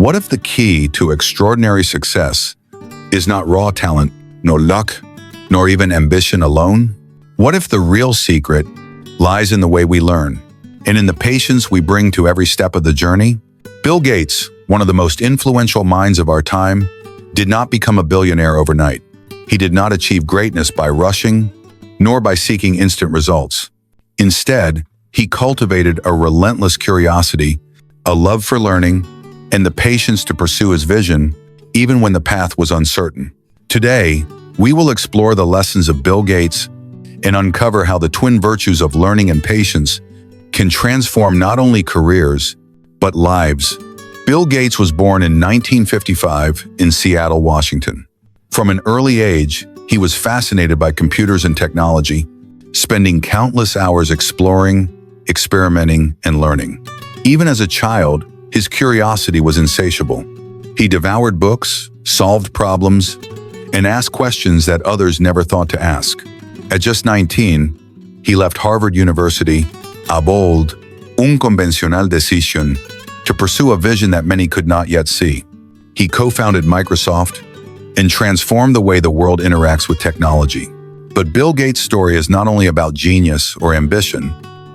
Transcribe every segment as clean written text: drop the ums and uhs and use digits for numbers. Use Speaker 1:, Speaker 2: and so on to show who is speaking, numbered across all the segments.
Speaker 1: What if the key to extraordinary success is not raw talent, nor luck, nor even ambition alone? What if the real secret lies in the way we learn and in the patience we bring to every step of the journey? Bill Gates, one of the most influential minds of our time, did not become a billionaire overnight. He did not achieve greatness by rushing, nor by seeking instant results. Instead, he cultivated a relentless curiosity, a love for learning, and the patience to pursue his vision, even when the path was uncertain. Today, we will explore the lessons of Bill Gates and uncover how the twin virtues of learning and patience can transform not only careers, but lives. Bill Gates was born in 1955 in Seattle, Washington. From an early age, he was fascinated by computers and technology, spending countless hours exploring, experimenting, and learning. Even as a child, his curiosity was insatiable. He devoured books, solved problems, and asked questions that others never thought to ask. At just 19, he left Harvard University, a bold, unconvencional decisión, to pursue a vision that many could not yet see. He co-founded Microsoft and transformed the way the world interacts with technology. But Bill Gates' story is not only about genius or ambition,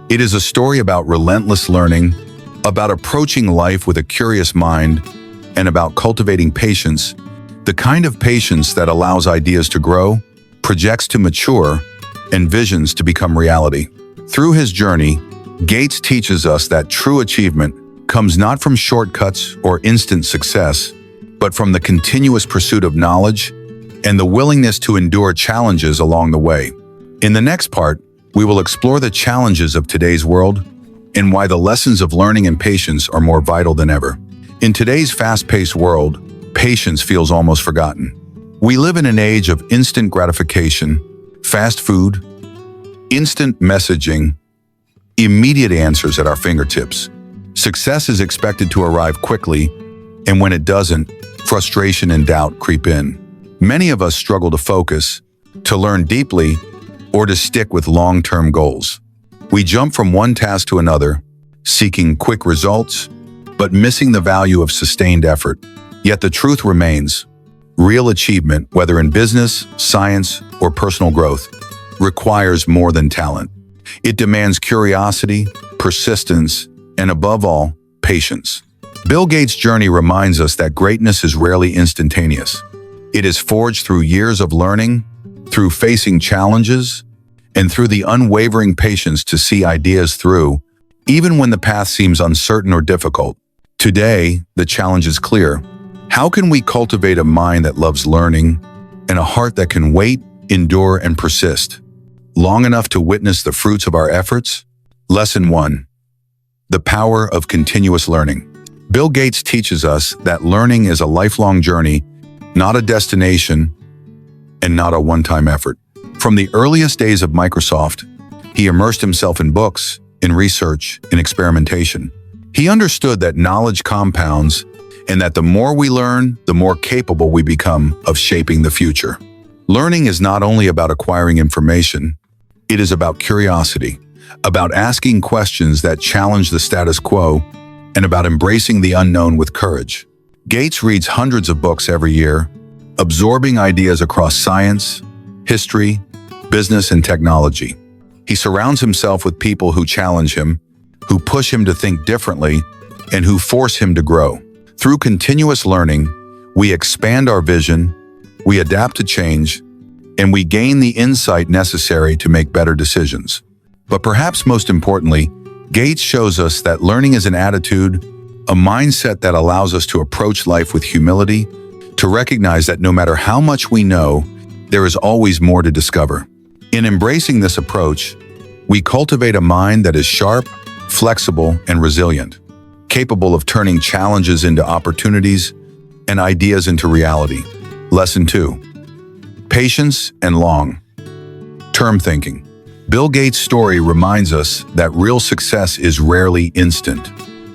Speaker 1: it is a story about relentless learning, about approaching life with a curious mind, and about cultivating patience, the kind of patience that allows ideas to grow, projects to mature, and visions to become reality. Through his journey, Gates teaches us that true achievement comes not from shortcuts or instant success, but from the continuous pursuit of knowledge and the willingness to endure challenges along the way. In the next part, we will explore the challenges of today's world and why the lessons of learning and patience are more vital than ever. In today's fast-paced world, patience feels almost forgotten. We live in an age of instant gratification, fast food, instant messaging, immediate answers at our fingertips. Success is expected to arrive quickly, and when it doesn't, frustration and doubt creep in. Many of us struggle to focus, to learn deeply, or to stick with long-term goals. We jump from one task to another, seeking quick results, but missing the value of sustained effort. Yet the truth remains, real achievement, whether in business, science, or personal growth, requires more than talent. It demands curiosity, persistence, and above all, patience. Bill Gates' journey reminds us that greatness is rarely instantaneous. It is forged through years of learning, through facing challenges, and through the unwavering patience to see ideas through, even when the path seems uncertain or difficult. Today, the challenge is clear. How can we cultivate a mind that loves learning and a heart that can wait, endure, and persist long enough to witness the fruits of our efforts? Lesson 1. The power of continuous learning. Bill Gates teaches us that learning is a lifelong journey, not a destination, and not a one-time effort. From the earliest days of Microsoft, he immersed himself in books, in research, in experimentation. He understood that knowledge compounds and that the more we learn, the more capable we become of shaping the future. Learning is not only about acquiring information, it is about curiosity, about asking questions that challenge the status quo, and about embracing the unknown with courage. Gates reads hundreds of books every year, absorbing ideas across science, history, business, and technology. He surrounds himself with people who challenge him, who push him to think differently, and who force him to grow. Through continuous learning, we expand our vision, we adapt to change, and we gain the insight necessary to make better decisions. But perhaps most importantly, Gates shows us that learning is an attitude, a mindset that allows us to approach life with humility, to recognize that no matter how much we know, there is always more to discover. In embracing this approach, we cultivate a mind that is sharp, flexible, and resilient, capable of turning challenges into opportunities and ideas into reality. Lesson 2. Patience and long-term thinking. Bill Gates' story reminds us that real success is rarely instant.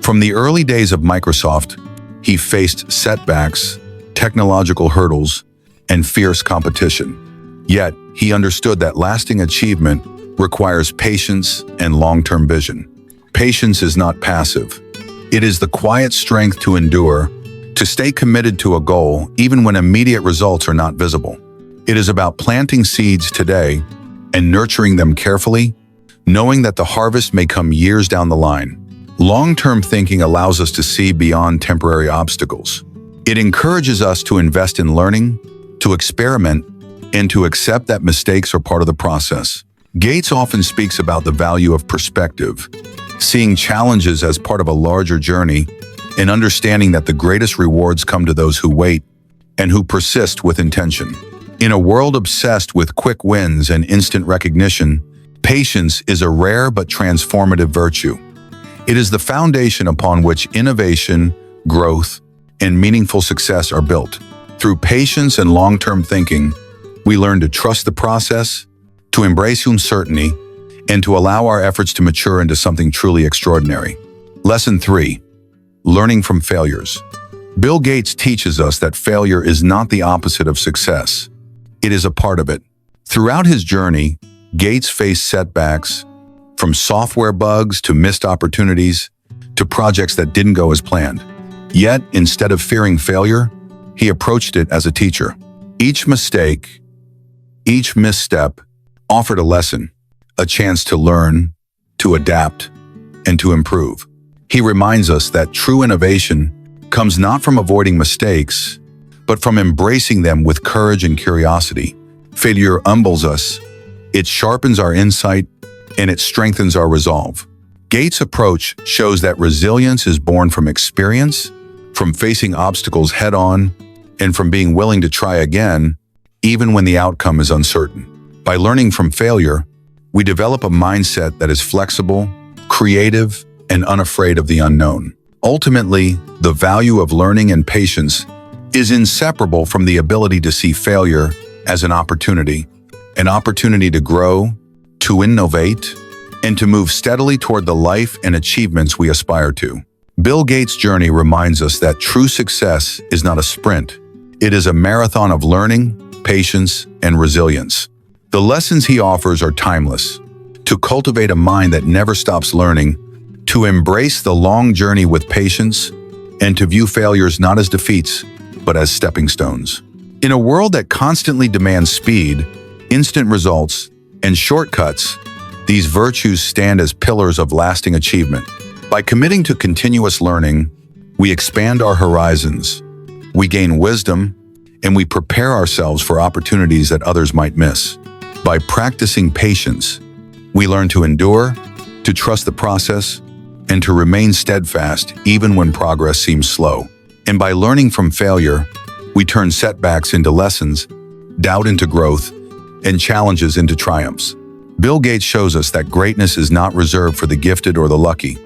Speaker 1: From the early days of Microsoft, he faced setbacks, technological hurdles, and fierce competition. Yet, he understood that lasting achievement requires patience and long-term vision. Patience is not passive. It is the quiet strength to endure, to stay committed to a goal even when immediate results are not visible. It is about planting seeds today and nurturing them carefully, knowing that the harvest may come years down the line. Long-term thinking allows us to see beyond temporary obstacles. It encourages us to invest in learning, to experiment, and to accept that mistakes are part of the process. Gates often speaks about the value of perspective, seeing challenges as part of a larger journey, and understanding that the greatest rewards come to those who wait and who persist with intention. In a world obsessed with quick wins and instant recognition, patience is a rare but transformative virtue. It is the foundation upon which innovation, growth, and meaningful success are built. Through patience and long-term thinking, we learn to trust the process, to embrace uncertainty, and to allow our efforts to mature into something truly extraordinary. Lesson 3. Learning from failures. Bill Gates teaches us that failure is not the opposite of success. It is a part of it. Throughout his journey, Gates faced setbacks, from software bugs to missed opportunities to projects that didn't go as planned. Yet, instead of fearing failure, he approached it as a teacher. Each mistake, each misstep offered a lesson, a chance to learn, to adapt, and to improve. He reminds us that true innovation comes not from avoiding mistakes, but from embracing them with courage and curiosity. Failure humbles us, it sharpens our insight, and it strengthens our resolve. Gates' approach shows that resilience is born from experience, from facing obstacles head-on, and from being willing to try again, even when the outcome is uncertain. By learning from failure, we develop a mindset that is flexible, creative, and unafraid of the unknown. Ultimately, the value of learning and patience is inseparable from the ability to see failure as an opportunity to grow, to innovate, and to move steadily toward the life and achievements we aspire to. Bill Gates' journey reminds us that true success is not a sprint. It is a marathon of learning, patience, and resilience. The lessons he offers are timeless. To cultivate a mind that never stops learning, to embrace the long journey with patience, and to view failures not as defeats, but as stepping stones. In a world that constantly demands speed, instant results, and shortcuts, these virtues stand as pillars of lasting achievement. By committing to continuous learning, we expand our horizons, we gain wisdom, and we prepare ourselves for opportunities that others might miss. By practicing patience, we learn to endure, to trust the process, and to remain steadfast even when progress seems slow. And by learning from failure, we turn setbacks into lessons, doubt into growth, and challenges into triumphs. Bill Gates shows us that greatness is not reserved for the gifted or the lucky.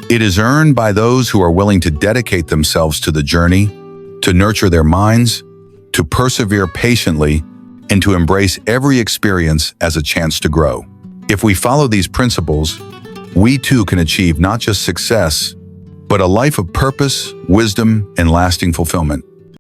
Speaker 1: It is earned by those who are willing to dedicate themselves to the journey, to nurture their minds, to persevere patiently, and to embrace every experience as a chance to grow. If we follow these principles, we too can achieve not just success, but a life of purpose, wisdom, and lasting fulfillment.